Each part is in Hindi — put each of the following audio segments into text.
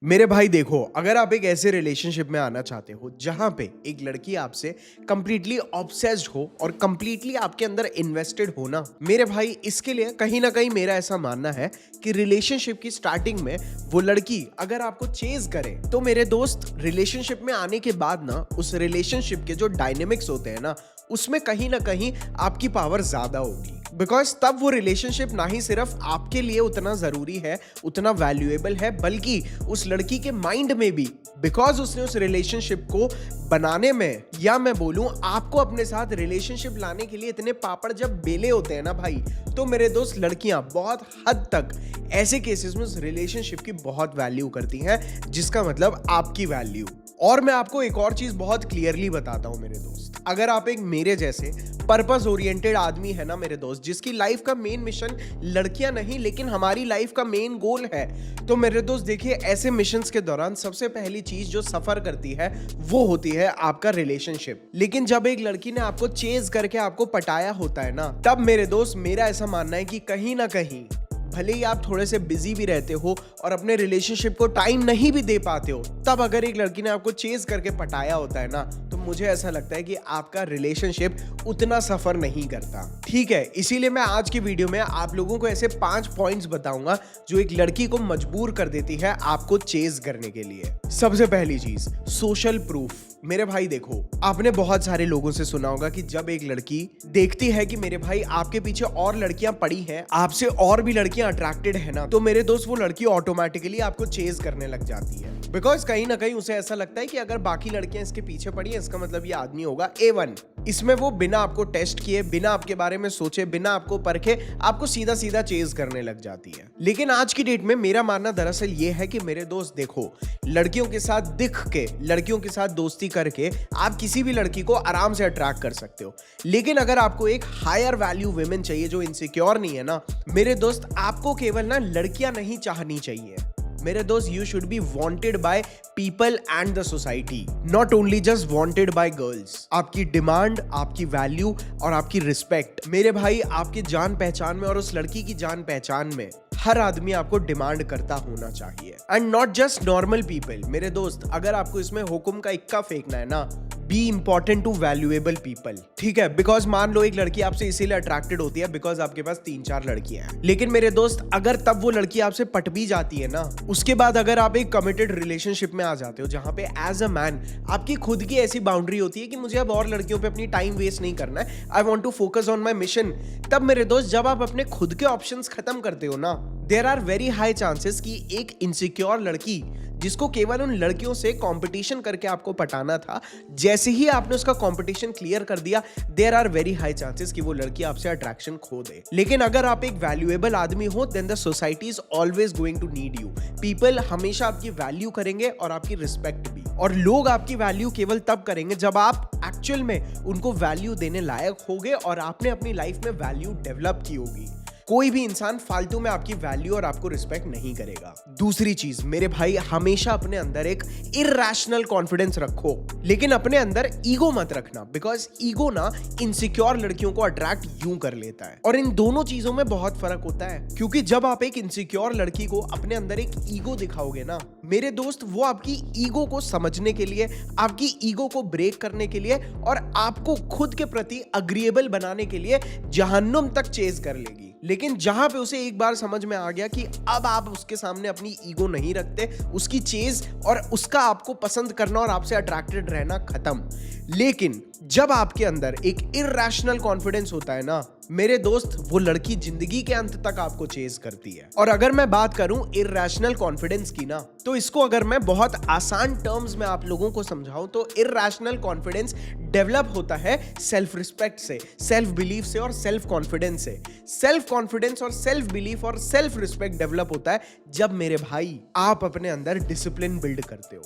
मेरे भाई देखो, अगर आप एक ऐसे रिलेशनशिप में आना चाहते हो जहां पे एक लड़की आपसे कंप्लीटली ऑब्सेस्ड हो और कंप्लीटली आपके अंदर इन्वेस्टेड हो ना, मेरे भाई इसके लिए कहीं ना कहीं मेरा ऐसा मानना है कि रिलेशनशिप की स्टार्टिंग में वो लड़की अगर आपको चेज करे तो मेरे दोस्त रिलेशनशिप में आने के बाद ना उस रिलेशनशिप के जो डायनेमिक्स होते हैं ना उसमें कहीं ना कहीं आपकी पावर ज्यादा होगी। बिकॉज तब वो रिलेशनशिप ना ही सिर्फ आपके लिए उतना जरूरी है, उतना वैल्यूएबल है, बल्कि उस लड़की के माइंड में भी, बिकॉज उसने उस रिलेशनशिप को बनाने में, या मैं बोलूं आपको अपने साथ रिलेशनशिप लाने के लिए इतने पापड़ जब बेले होते हैं ना भाई, तो मेरे दोस्त लड़कियां बहुत हद तक ऐसे केसेस में उस रिलेशनशिप की बहुत वैल्यू करती हैं, जिसका मतलब आपकी वैल्यू। और मैं आपको एक और चीज बहुत क्लियरली बताता हूं मेरे दोस्त, अगर आप एक मेरे जैसे पर्पस ओरिएंटेड आदमी है ना मेरे दोस्त, जिसकी लाइफ का मेन मिशन लड़कियां नहीं लेकिन हमारी लाइफ का मेन गोल है, तो मेरे दोस्त देखिए, ऐसे मिशंस के दौरान सबसे पहली चीज जो सफर करती है वो होती है आपका रिलेशनशिप। लेकिन जब एक लड़की ने आपको चेज करके आपको पटाया होता है ना, तब मेरे दोस्त मेरा ऐसा मानना है कि कहीं ना कहीं भले ही आप थोड़े से बिजी भी रहते हो और अपने रिलेशनशिप को टाइम नहीं भी दे पाते हो, तब अगर एक लड़की ने आपको चेज करके पटाया होता है ना, तो मुझे ऐसा लगता है कि आपका रिलेशनशिप उतना सफर नहीं करता। ठीक है, इसीलिए मैं आज की वीडियो में आप लोगों को ऐसे 5 पॉइंट्स बताऊंगा जो एक लड़की को मजबूर कर देती है आपको चेज करने के लिए। सबसे पहली चीज, सोशल प्रूफ। मेरे भाई देखो, आपने बहुत सारे लोगों से सुना होगा कि जब एक लड़की देखती है कि मेरे भाई आपके पीछे और लड़कियां पड़ी हैं, आपसे और भी लड़कियां अट्रैक्टेड है ना, तो मेरे दोस्त वो लड़की ऑटोमेटिकली आपको चेज करने लग जाती है। बिकॉज कहीं ना कहीं उसे ऐसा लगता है कि अगर बाकी लड़कियां इसके पीछे पड़ी हैं, इसका मतलब ये आदमी होगा A1। इसमें वो बिना आपको टेस्ट किए, बिना आपके बारे में सोचे, बिना आपको परखे आपको सीधा सीधा चेज करने लग जाती है। लेकिन आज की डेट में मेरा मानना दरअसल ये है कि मेरे दोस्त देखो, लड़कियों के साथ दिख के, लड़कियों के साथ दोस्ती करके आप किसी भी लड़की को आराम से अट्रैक्ट कर सकते हो। लेकिन अगर आपको एक हायर वैल्यू वुमेन चाहिए जो इनसिक्योर नहीं है ना, मेरे दोस्त आपको केवल ना लड़कियां नहीं चाहनी चाहिए मेरे दोस्त, you should be wanted by people and the society, not only just wanted bye girls. आपकी डिमांड, आपकी वैल्यू और आपकी रिस्पेक्ट, मेरे भाई आपकी जान पहचान में और उस लड़की की जान पहचान में हर आदमी आपको डिमांड करता होना चाहिए, and not just normal people. मेरे दोस्त, अगर आपको इसमें हुक्म का इक्का फेंकना है ना, be important to valuable people. ठीक है, बिकॉज मान लो एक लड़की आपसे इसीलिए अट्रैक्टेड होती है बिकॉज आपके पास 3-4 लड़कियां हैं। लेकिन मेरे दोस्त, अगर तब वो लड़की आपसे पट भी जाती है ना, उसके बाद अगर आप एक कमिटेड रिलेशनशिप में आ जाते हो जहां पे एज अ मैन आपकी खुद की ऐसी बाउंड्री होती है कि मुझे अब और लड़कियों पे अपनी टाइम वेस्ट नहीं करना है, I want to focus on my mission, तब मेरे दोस्त जब आप अपने खुद के ऑप्शंस खत्म करते हो ना, there are very high chances कि एक इनसिक्योर लड़की जिसको केवल उन लड़कियों से कंपटीशन करके आपको पटाना था, जैसे ही आपने उसका कंपटीशन क्लियर कर दिया, there are very high chances कि वो लड़की आपसे अट्रैक्शन खो दे। लेकिन अगर आप एक वैल्यूएबल आदमी हो, then the society is always going to need you. People हमेशा आपकी वैल्यू करेंगे और आपकी रिस्पेक्ट भी, और लोग आपकी वैल्यू केवल तब करेंगे जब आप एक्चुअल में उनको वैल्यू देने लायक होगे और आपने अपनी लाइफ में वैल्यू डेवलप की होगी। कोई भी इंसान फालतू में आपकी वैल्यू और आपको रिस्पेक्ट नहीं करेगा। दूसरी चीज मेरे भाई, हमेशा अपने अंदर एक इरैशनल कॉन्फिडेंस रखो, लेकिन अपने अंदर ईगो मत रखना, बिकॉज ईगो ना इनसिक्योर लड़कियों को अट्रैक्ट यूं कर लेता है। और इन दोनों चीजों में बहुत फर्क होता है, क्योंकि जब आप एक इनसिक्योर लड़की को अपने अंदर एक ईगो दिखाओगे ना मेरे दोस्त, वो आपकी ईगो को समझने के लिए, आपकी ईगो को ब्रेक करने के लिए और आपको खुद के प्रति अग्रीएबल बनाने के लिए जहन्नुम तक चेज कर लेगी। लेकिन जहां पे उसे एक बार समझ में आ गया कि अब आप उसके सामने अपनी ईगो नहीं रखते, उसकी चेज और उसका आपको पसंद करना और आपसे अट्रैक्टेड रहना खत्म। लेकिन जब आपके अंदर एक इरैशनल कॉन्फिडेंस होता है ना मेरे दोस्त, वो लड़की जिंदगी के अंत तक आपको चेज करती है। और अगर मैं बात करूं इरैशनल कॉन्फिडेंस की ना, तो इसको अगर मैं बहुत आसान टर्म्स में आप लोगों को समझाऊं तो इरैशनल कॉन्फिडेंस डेवलप होता है सेल्फ रिस्पेक्ट से, सेल्फ बिलीफ से और सेल्फ कॉन्फिडेंस से। सेल्फ कॉन्फिडेंस और सेल्फ बिलीफ और सेल्फ रिस्पेक्ट डेवलप होता है जब मेरे भाई आप अपने अंदर डिसिप्लिन बिल्ड करते हो,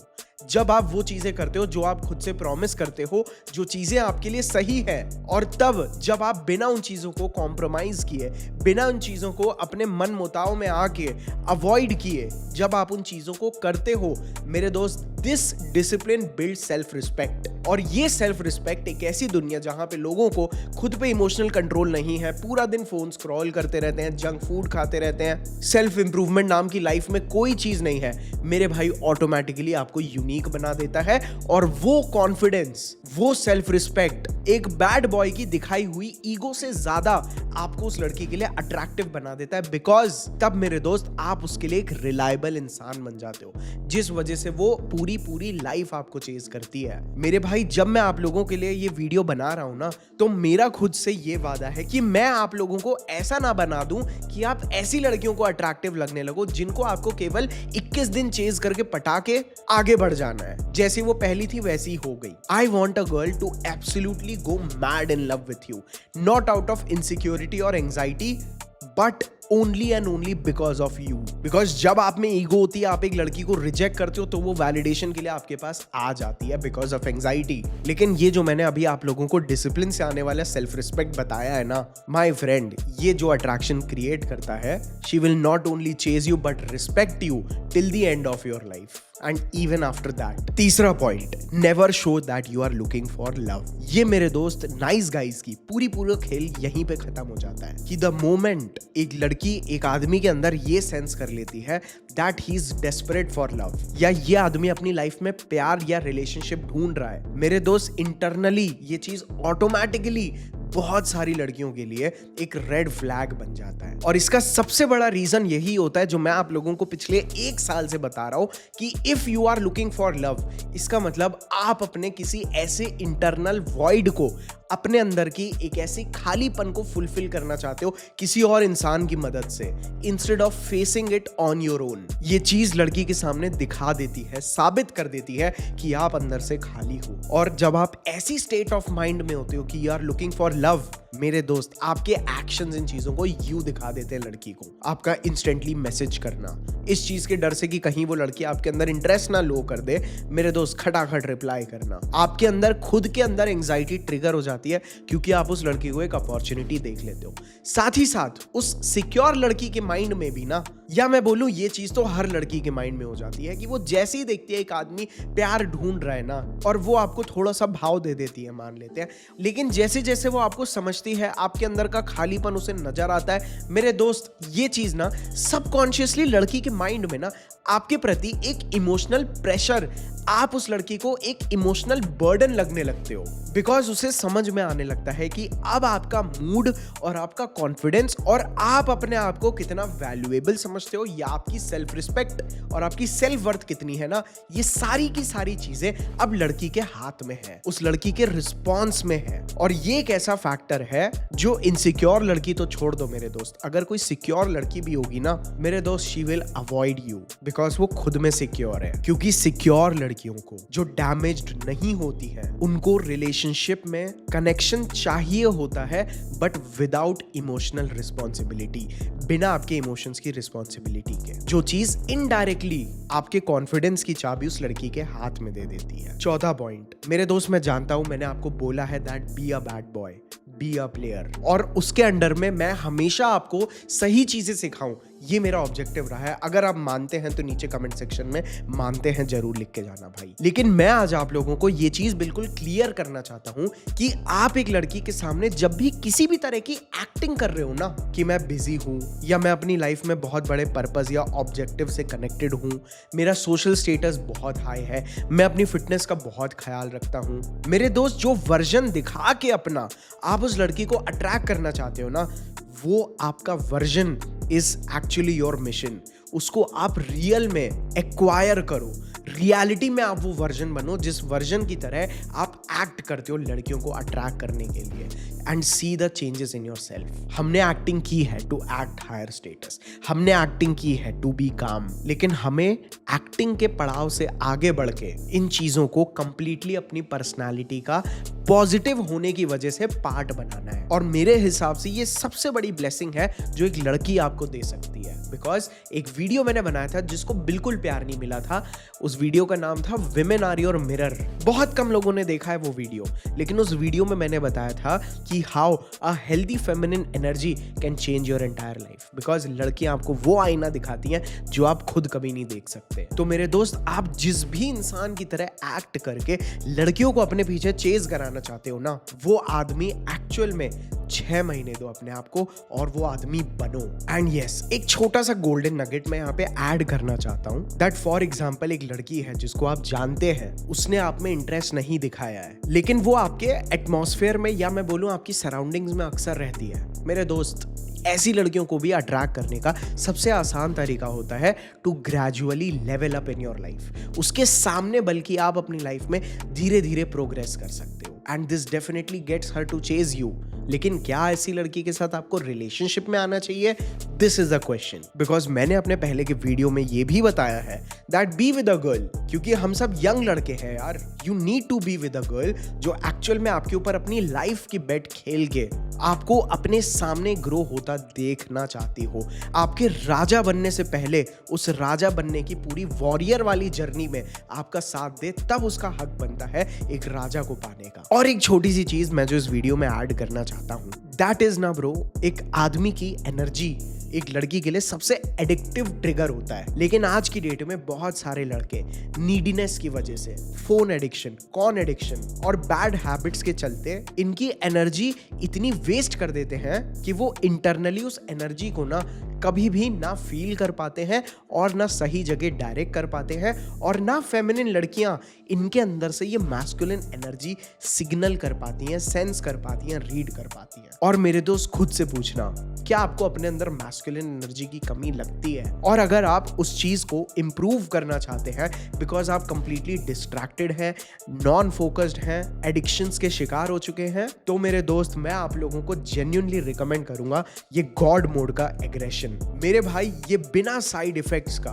जब आप वो चीजें करते हो जो आप खुद से प्रॉमिस करते हो, जो चीजें आपके लिए सही है, और तब जब आप बिना उन चीजों को कॉम्प्रोमाइज किए, बिना उन चीजों को अपने मन मुताव में आके अवॉइड किए, जब आप उन चीजों को करते हो मेरे दोस्त, this discipline build self respect. और ये सेल्फ रिस्पेक्ट एक ऐसी दुनिया जहां पे लोगों को खुद पे इमोशनल कंट्रोल नहीं है, पूरा दिन फोन स्क्रॉल करते रहते हैं, जंक फूड खाते रहते हैं, सेल्फ इंप्रूवमेंट नाम की लाइफ में कोई चीज नहीं है, मेरे भाई ऑटोमेटिकली आपको यूनिक बना देता है। और वो कॉन्फिडेंस, वो सेल्फ रिस्पेक्ट एक बैड बॉय की दिखाई हुई ईगो से ज्यादा आपको उस लड़की के लिए अट्रैक्टिव बना देता है। बिकॉज तब मेरे दोस्त आप उसके लिए एक रिलायबल इंसान बन जाते हो, जिस वजह से वो पूरी लाइफ आपको चेज करती है। मेरे भाई जब मैं आप लोगों के लिए ये वीडियो बना रहा हूं ना, तो मेरा खुद से ये वादा है कि मैं आप लोगों को ऐसा ना बना दूं कि आप ऐसी लड़कियों को अट्रैक्टिव लगने लगो जिनको आपको केवल 21 दिन चेज करके पटा के आगे बढ़ जाना है। जैसी वो पहली थी वैसी हो गई। I want a girl to absolutely go mad in love with you, not out of insecurity or anxiety, but only and only because of you. Because जब आप में ईगो होती है, आप एक लड़की को रिजेक्ट करते हो, तो वो वैलिडेशन के लिए आपके पास आ जाती है बिकॉज ऑफ एंजाइटी। लेकिन ये जो मैंने अभी आप लोगों को डिसिप्लिन से आने वाला सेल्फ रिस्पेक्ट बताया है ना, माय फ्रेंड, ये जो अट्रैक्शन क्रिएट करता है, she will not only chase you but respect you till the end of your life and even after that. तीसरा point, never show that you are looking for love. ये मेरे दोस्त नाइस गाइज की पूरा खेल यहीं पे खत्म हो जाता है कि द मोमेंट एक लड़की एक आदमी के अंदर ये सेंस कर लेती है that he is desperate for love, या ये आदमी अपनी लाइफ में प्यार या रिलेशनशिप ढूंढ रहा है, मेरे दोस्त इंटरनली ये चीज ऑटोमेटिकली बहुत सारी लड़कियों के लिए एक रेड फ्लैग बन जाता है। और इसका सबसे बड़ा रीजन यही होता है जो मैं आप लोगों को पिछले 1 साल से बता रहा हूं कि if you are looking for love, इसका मतलब आप अपने किसी ऐसे इंटरनल वॉइड को, अपने अंदर की एक ऐसी खालीपन को फुलफिल करना चाहते हो किसी और इंसान की मदद से, instead of facing it on your own. ये चीज लड़की के सामने दिखा देती है, साबित कर देती है कि आप अंदर से खाली हो। और जब आप ऐसी स्टेट ऑफ माइंड में होते हो कि you are looking for love, मेरे दोस्त, आपके एक्शंस इन चीजों को यू दिखा देते हैं लड़की को। आपका इंस्टेंटली मैसेज करना, इस चीज के डर से कि कहीं वो लड़की आपके अंदर इंटरेस्ट ना लो कर दे, मेरे दोस्त खटाखट रिप्लाई करना। आपके अंदर खुद के अंदर एंजाइटी ट्रिगर हो जाती है क्योंकि आप उस लड़की को एक अपॉर्चुनिटी देख लेते हो। साथ ही साथ उस सिक्योर लड़की के माइंड में भी ना, या मैं बोलूं ये चीज तो हर लड़की के माइंड में हो जाती है कि वो जैसे ही देखती है एक आदमी प्यार ढूंढ रहा है ना, और वो आपको थोड़ा सा भाव दे देती है, मान लेते हैं, लेकिन जैसे जैसे वो आपको समझती है, आपके अंदर का खालीपन उसे नजर आता है, मेरे दोस्त, ये चीज ना सबकॉन्शियसली लड़की के माइंड में ना आपके प्रति एक इमोशनल प्रेशर, आप उस लड़की को एक इमोशनल बर्डन लगने लगते हो। बिकॉज उसे समझ में आने लगता है कि अब आपका मूड और आपका कॉन्फिडेंस और आप अपने आप को कितना वैल्यूएबल समझते हो, या आपकी सेल्फ रिस्पेक्ट और आपकी सेल्फ वर्थ कितनी है ना, ये सारी की सारी चीजें अब लड़की के हाथ में है, उस लड़की के रिस्पॉन्स में है। और ये एक ऐसा फैक्टर है जो इनसिक्योर लड़की तो छोड़ दो मेरे दोस्त, अगर कोई सिक्योर लड़की भी होगी ना मेरे दोस्त, she will avoid you because वो खुद में सिक्योर है। क्योंकि सिक्योर लड़कियों को जो डैमेज्ड नहीं होती है, उनको रिलेशनशिप में कनेक्शन चाहिए होता है बट विदाउट इमोशनल रिस्पॉन्सिबिलिटी, बिना आपके इमोशंस की रिस्पॉन्सिबिलिटी के, जो चीज इनडायरेक्टली आपके कॉन्फिडेंस की चाबी उस लड़की के हाथ में दे देती है। चौथा पॉइंट, मेरे दोस्त, मैं जानता हूं मैंने आपको बोला है that be a bad boy, be a player, और उसके अंडर में मैं हमेशा आपको सही चीजें सिखाऊं, ये मेरा ऑब्जेक्टिव रहा है। अगर आप मानते हैं तो नीचे कमेंट सेक्शन में मानते हैं जरूर लिख के जाना भाई। लेकिन मैं आज आप लोगों को ये चीज बिल्कुल क्लियर करना चाहता हूं कि आप एक लड़की के सामने जब भी किसी भी तरह की एक्टिंग कर रहे हो ना, कि मैं बिजी हूं, या मैं अपनी लाइफ में बहुत बड़े पर्पस या ऑब्जेक्टिव से कनेक्टेड हूं, मेरा सोशल स्टेटस बहुत हाई है, मैं अपनी फिटनेस का बहुत ख्याल रखता हूं, मेरे दोस्त, जो वर्जन दिखा के अपना आप उस लड़की को अट्रैक्ट करना चाहते हो ना, वो आपका version is actually your mission. उसको आप रियल में एक्वायर करो, रियलिटी में आप वो वर्जन बनो जिस वर्जन की तरह आप एक्ट करते हो लड़कियों को अट्रैक्ट करने के लिए, and see the changes in your self. हमने एक्टिंग की है टू एक्ट हायर स्टेटस, हमने एक्टिंग की है टू बी काम, लेकिन हमें एक्टिंग के पड़ाव से आगे बढ़ के इन चीजों को कंप्लीटली अपनी पर्सनालिटी का पॉजिटिव होने की वजह से पार्ट बनाना है। और मेरे हिसाब से ये सबसे बड़ी ब्लेसिंग है जो एक लड़की आपको दे सकती है। बिकॉज एक वीडियो मैंने बनाया था जिसको बिल्कुल प्यार नहीं मिला था। उस वीडियो का नाम था विमेन आर योर मिरर। बहुत कम लोगों ने देखा है वो वीडियो, लेकिन उस वीडियो में मैंने बताया था कि how a healthy feminine energy can change your entire life. Because लड़कियां आपको वो आईना दिखाती हैं जो आप खुद कभी नहीं देख सकते। तो मेरे दोस्त, आप जिस भी इंसान की तरह एक्ट करके लड़कियों को अपने पीछे चेज कराना चाहते हो ना, वो आदमी एक्चुअल में 6 महीने दो अपने आप को और वो आदमी बनो। एंड यस, एक छोटा सा गोल्डन नगेट मैं यहाँ पे ऐड करना चाहता हूँ दैट फॉर एग्जांपल एक लड़की है जिसको आप जानते हैं, उसने आप में इंटरेस्ट नहीं दिखाया है, लेकिन वो आपके एटमॉस्फेयर में या मैं बोलूँ आपकी सराउंडिंग्स में अक्सर रहती है। मेरे दोस्त, ऐसी लड़कियों को भी अट्रैक्ट करने का सबसे आसान तरीका होता है to gradually level up in your life. उसके सामने बल्कि आप अपनी लाइफ में धीरे धीरे प्रोग्रेस कर सकते हो and this definitely gets her to chase you. लेकिन क्या ऐसी लड़की के साथ आपको रिलेशनशिप में आना चाहिए? This is a question. Because मैंने अपने पहले के वीडियो में ये भी बताया है that be with a girl, क्योंकि हम सब यंग लड़के हैं यार। You need to be with a girl जो एक्चुअल में आपके ऊपर अपनी लाइफ की बेट खेल के आपको अपने सामने ग्रो होता देखना चाहती हो। आपके राजा बनने से पहले उस राजा बनने की पूरी वॉरियर वाली जर्नी में आपका साथ दे, तब उसका हक बनता है एक राजा को पाने का। और एक छोटी सी चीज मैं जो इस वीडियो में ऐड करना चाहता हूं, दैट इज ना ब्रो, एक आदमी की एनर्जी एक लड़की के लिए सबसे एडिक्टिव ट्रिगर होता है। लेकिन आज की डेट में बहुत सारे लड़के नीडीनेस की वजह से, फोन एडिक्शन, कॉन एडिक्शन और बैड हैबिट्स के चलते इनकी एनर्जी इतनी वेस्ट कर देते हैं कि वो इंटरनली उस एनर्जी को ना कभी भी ना फील कर पाते हैं और ना सही जगह डायरेक्ट कर पाते हैं, और ना फेमिनिन लड़कियां इनके अंदर से ये मैस्कुलिन एनर्जी सिग्नल कर पाती हैं, सेंस कर पाती हैं, रीड कर पाती हैं। और मेरे दोस्त, खुद से पूछना, क्या आपको अपने अंदर मैस्कुलिन एनर्जी की कमी लगती है? और अगर आप उस चीज को इंप्रूव करना चाहते हैं बिकॉज आप कंप्लीटली डिस्ट्रैक्टेड हैं, नॉन फोकस्ड हैं, एडिक्शंस के शिकार हो चुके हैं, तो मेरे दोस्त, मैं आप लोगों को जेन्युइनली रिकमेंड करूंगा ये गॉड मोड का एग्रेशन। मेरे भाई, ये बिना साइड इफेक्ट्स का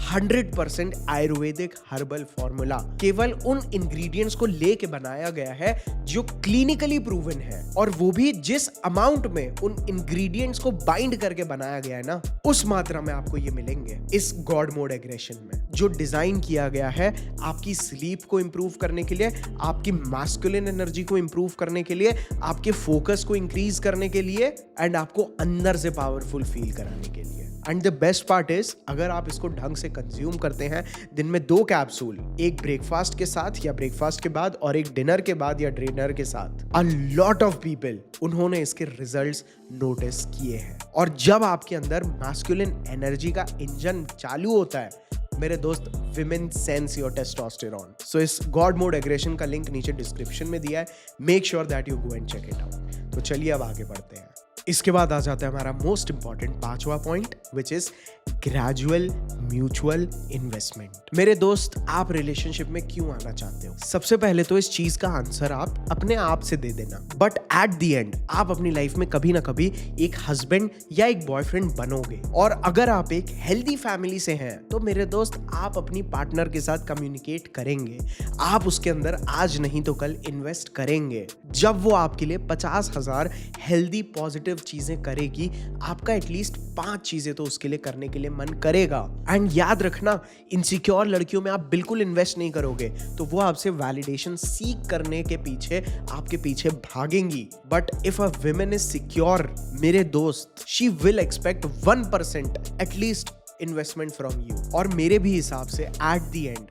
100% आयुर्वेदिक हर्बल फॉर्मूला केवल उन इंग्रेडिएंट्स को लेके बनाया गया है जो क्लिनिकली प्रूवन है, और वो भी जिस अमाउंट में उन इंग्रेडिएंट्स को बाइंड करके बनाया गया है ना, उस मात्रा में आपको ये मिलेंगे इस गॉड मोड एग्रेशन में, जो डिजाइन किया गया है आपकी स्लीप को इंप्रूव करने के लिए, आपकी मैस्कुलिन एनर्जी को इंप्रूव करने के लिए, आपके फोकस को इंक्रीज करने के लिए एंड आपको अंदर से पावरफुल फील कराने के लिए। And the best part is, अगर आप इसको ढंग से कंज्यूम करते हैं, दिन में 2 कैप्सूल, एक ब्रेकफास्ट के साथ या ब्रेकफास्ट के बाद और एक डिनर के बाद या डिनर के साथ, अ लॉट ऑफ पीपल उन्होंने इसके रिजल्ट्स नोटिस किए हैं। और जब आपके अंदर मैस्कुलिन एनर्जी का इंजन चालू होता है मेरे दोस्त, women sense your testosterone. So इस गॉड मोड एग्रेशन का लिंक नीचे डिस्क्रिप्शन में दिया है, make sure that you go and check it out. तो चलिए अब आगे बढ़ते हैं। इसके बाद आ जाता है हमारा मोस्ट इंपॉर्टेंट 5वां point, which is gradual mutual investment. मेरे दोस्त, आप रिलेशनशिप में क्यों आना चाहते हो? सबसे पहले तो इस चीज का आंसर आप अपने आप से दे देना, बट एट द एंड आप अपनी लाइफ में कभी ना कभी एक हस्बैंड या एक बॉयफ्रेंड बनोगे। और अगर आप एक हेल्दी फैमिली से हैं तो मेरे दोस्त, आप अपनी पार्टनर के साथ कम्युनिकेट करेंगे, आप उसके अंदर आज नहीं तो कल इन्वेस्ट करेंगे। जब वो आपके लिए 50,000 हेल्दी पॉजिटिव चीजें करेगी, आपका एटलीस्ट 5 चीजें तो उसके लिए करने के लिए मन करेगा। एंड याद रखना, इनसिक्योर लड़कियों में आप बिल्कुल इन्वेस्ट नहीं करोगे तो वो आपसे वैलिडेशन सीख करने के पीछे आपके पीछे भागेंगी। But if a woman is secure, मेरे दोस्त, she will expect 1% at least investment from you. और मेरे भी हिसाब से एट द एंड,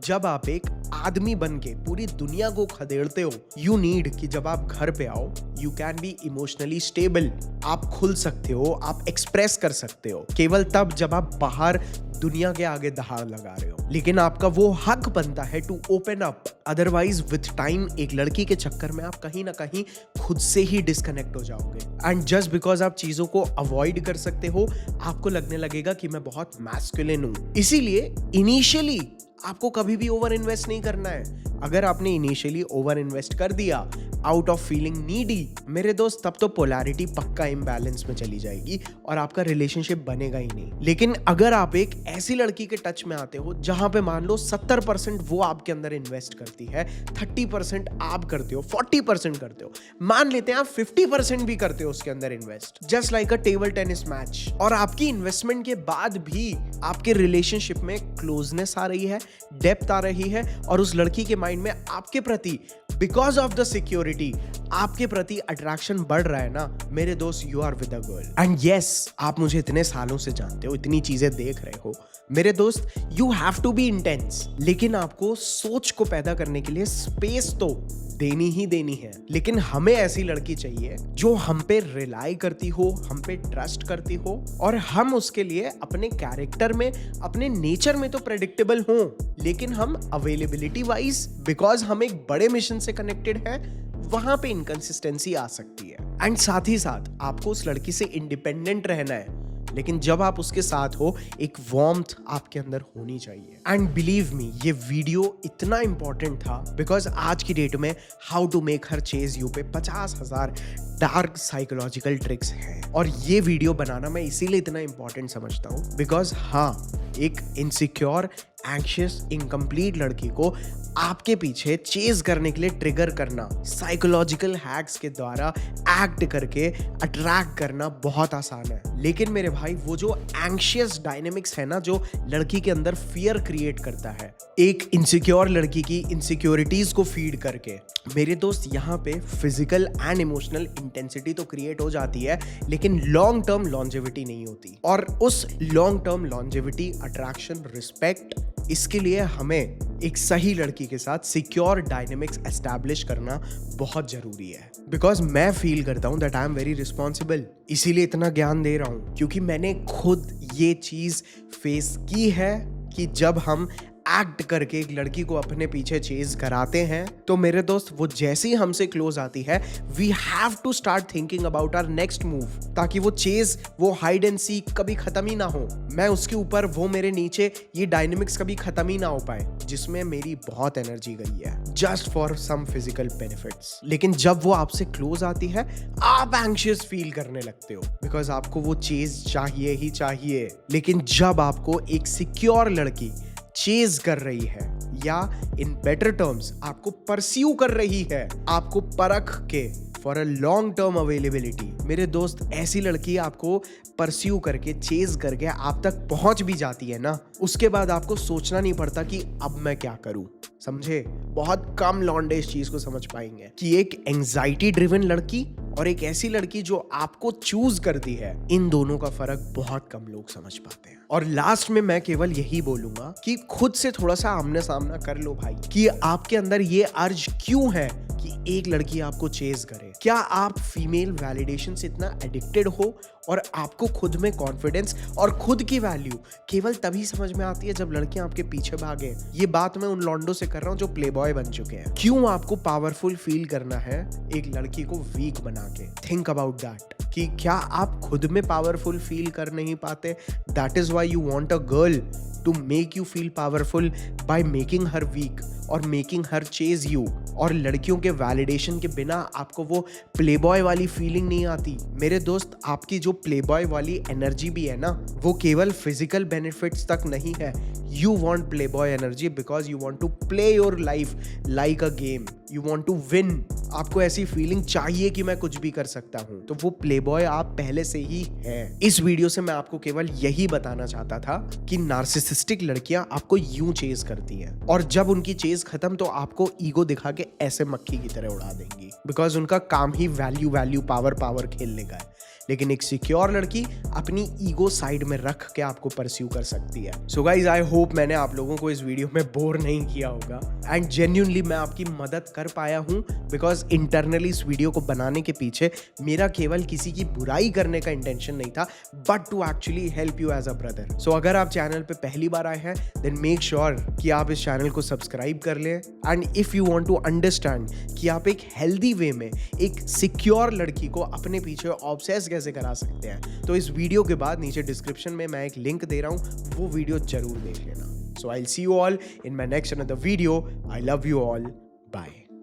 जब आप एक आदमी बन के पूरी दुनिया को खदेड़ते हो, यू नीड कि जब आप घर पे आओ, you can be emotionally stable. आप खुल सकते हो, आप एक्सप्रेस कर सकते हो, केवल तब जब आप बाहर दुनिया के आगे दहाड़ लगा रहे हो। लेकिन आपका वो हक बनता है to open up, otherwise with time एक लड़की के चक्कर में आप कहीं ना कहीं खुद से ही डिस्कनेक्ट हो जाओगे। एंड जस्ट बिकॉज आप चीजों को अवॉइड कर सकते हो, आपको लगने लगेगा कि मैं बहुत मैस्कुलिन हूं। इसीलिए इनिशियली आपको कभी भी ओवर इन्वेस्ट नहीं करना है। अगर आपने इनिशियली ओवर इन्वेस्ट कर दिया, आउट ऑफ फीलिंग नीडी, मेरे दोस्त तब तो पोलैरिटी पक्का इम्बैलेंस में चली जाएगी और आपका रिलेशनशिप बनेगा ही नहीं। लेकिन अगर आप एक ऐसी लड़की के टच में आते हो जहां पे मान लो 70% वो आपके अंदर इन्वेस्ट करती है, 30% आप करते हो, 40% करते हो, मान लेते हैं आप 50% भी करते हो उसके अंदर इन्वेस्ट, जस्ट लाइक अ टेबल टेनिस मैच, और आपकी इन्वेस्टमेंट के बाद भी आपके रिलेशनशिप में क्लोजनेस आ रही है, डेप्थ आ रही है, और उस लड़की के माइंड में आपके प्रति बिकॉज ऑफ द सिक्योरिटी आपके प्रति अट्रैक्शन बढ़ रहा है ना, मेरे दोस्त, you are with a girl. And yes, आप मुझे इतने सालों से जानते हो, इतनी चीजें देख रहे हो, मेरे दोस्त, you have to be intense, लेकिन आपको सोच को पैदा करने के लिए स्पेस तो देनी ही देनी है। लेकिन हमें ऐसी लड़की चाहिए जो हम पे रिलाई करती हो, हम पे ट्रस्ट करती हो, और हम उसके लिए अपने कैरेक्टर में, अपने नेचर में तो प्रेडिक्टेबल हो, लेकिन हम अवेलेबिलिटी वाइज, बिकॉज हम एक बड़े मिशन से कनेक्टेड है, वहां पे इनकंसिस्टेंसी आ सकती है। एंड साथ ही साथ आपको उस लड़की से इंडिपेंडेंट रहना है, लेकिन जब आप उसके साथ हो, एक वार्मथ आपके अंदर होनी चाहिए। एंड बिलीव मी, ये वीडियो इतना इंपॉर्टेंट था बिकॉज आज की डेट में how to make her chase you पे 50,000 डार्क साइकोलॉजिकल ट्रिक्स हैं, और ये वीडियो बनाना मैं इसीलिए इतना इंपॉर्टेंट समझता हूँ बिकॉज हाँ, एक इनसिक्योर, एंग्शियस, इनकम्प्लीट लड़की को आपके पीछे चेज करने के लिए ट्रिगर करना, साइकोलॉजिकल हैक्स के द्वारा एक्ट करके अट्रैक्ट करना बहुत आसान है। लेकिन मेरे भाई, वो जो एंग्शियस डायनेमिक्स है ना, जो लड़की के अंदर फियर क्रिएट करता है, एक इनसिक्योर लड़की की इनसिक्योरिटीज को फीड करके, मेरे दोस्त, यहाँ पे फिजिकल एंड इमोशनल इंटेंसिटी तो क्रिएट हो जाती है, लेकिन लॉन्ग टर्म लॉन्जेविटी नहीं होती। और उस long term longevity, attraction, respect, इसके लिए हमें एक सही लड़की के साथ सिक्योर डायनेमिक्स एस्टैब्लिश करना बहुत जरूरी है। बिकॉज मैं फील करता हूं that I am very responsible, इसीलिए इतना ज्ञान दे रहा हूं, क्योंकि मैंने खुद ये चीज फेस की है कि जब हम एक्ट करके एक लड़की को अपने पीछे चेज कराते हैं, तो मेरे दोस्त, वो जैसे ही हमसे क्लोज आती है, we have to start thinking about our next move, ताकि वो चेज, वो हाइड एंड सीक कभी खत्म ही ना हो। मैं उसके ऊपर, वो मेरे नीचे, ये डायनेमिक्स कभी खत्म ही ना हो पाए, जिसमें मेरी बहुत एनर्जी गई है just for some physical benefits. लेकिन जब वो आपसे क्लोज आती है, आप एंग्शियस फील करने लगते हो बिकॉज आपको वो चेज चाहिए ही चाहिए। लेकिन जब आपको एक सिक्योर लड़की चेज कर रही है, या इन बेटर टर्म्स आपको परस्यू कर रही है, आपको परख के for a long term availability, मेरे दोस्त, ऐसी लड़की आपको परस्यू करके, चेज करके आप तक पहुंच भी जाती है ना, उसके बाद आपको सोचना नहीं पड़ता कि अब मैं क्या करूं। समझे? बहुत कम लॉन्डे इस चीज को समझ पाएंगे कि एक एंजाइटी ड्रिवन लड़की और एक ऐसी लड़की जो आपको चूज करती है, इन दोनों का फर्क बहुत कम लोग समझ पाते हैं। और लास्ट में मैं केवल यही बोलूंगा कि खुद से थोड़ा सा आमने सामना कर लो भाई, कि आपके अंदर ये अर्ज क्यों है कि एक लड़की आपको चेज करे। क्या आप फीमेल वैलिडेशन से इतना एडिक्टेड हो, और आपको खुद में कॉन्फिडेंस और खुद की वैल्यू केवल तभी समझ में आती है जब लड़कियां आपके पीछे भागे। ये बात मैं उन लॉन्डो से कर रहा हूं जो प्लेबॉय बन चुके हैं। क्यों आपको पावरफुल फील करना है एक लड़की को वीक बना के? थिंक अबाउट दैट, कि क्या आप खुद में पावरफुल फील कर नहीं पाते? That is why you want a girl to make you feel powerful by making her weak और मेकिंग हर चेज यू। और लड़कियों के वैलिडेशन के बिना आपको वो प्लेबॉय वाली फीलिंग नहीं आती। मेरे दोस्त, आपकी जो प्लेबॉय वाली एनर्जी भी है ना, वो केवल फिजिकल बेनिफिट्स तक नहीं है। You want playboy energy because you want to play your life like a game, you want to win. आपको ऐसी फीलिंग चाहिए कि मैं कुछ भी कर सकता हूं, तो वो प्लेबॉय आप पहले से ही हैं। इस वीडियो से मैं आपको केवल यही बताना चाहता था कि नार्सिसिस्टिक लड़कियां आपको यूं चेज करती हैं, और जब उनकी चेज खत्म तो आपको ईगो दिखा के ऐसे मक्खी की तरह उड़ा देंगी, बिकॉज उनका काम ही वैल्यू पावर खेलने का है। लेकिन एक सिक्योर लड़की अपनी ईगो साइड में रख के आपको परस्यू कर सकती है। सो गाइज, आई होप मैंने आप लोगों को इस वीडियो में बोर नहीं किया होगा, एंड जेन्युइनली मैं आपकी मदद कर पाया हूं, बिकॉज इंटरनली इस वीडियो को बनाने के पीछे मेरा केवल किसी की बुराई करने का इंटेंशन नहीं था, but to actually help you as a brother. So अगर आप चैनल पे पहली बार आए हैं, देन मेक श्योर कि आप इस चैनल को सब्सक्राइब कर लें। And if you want to understand कि आप एक हेल्दी वे में एक सिक्योर लड़की को अपने पीछे ऑब्सेस कैसे करा सकते हैं, तो इस वीडियो के बाद नीचे डिस्क्रिप्शन में मैं एक लिंक दे रहा हूं, वो वीडियो जरूर देख लेना। So I will see you all in my next another video. I love you all, bye.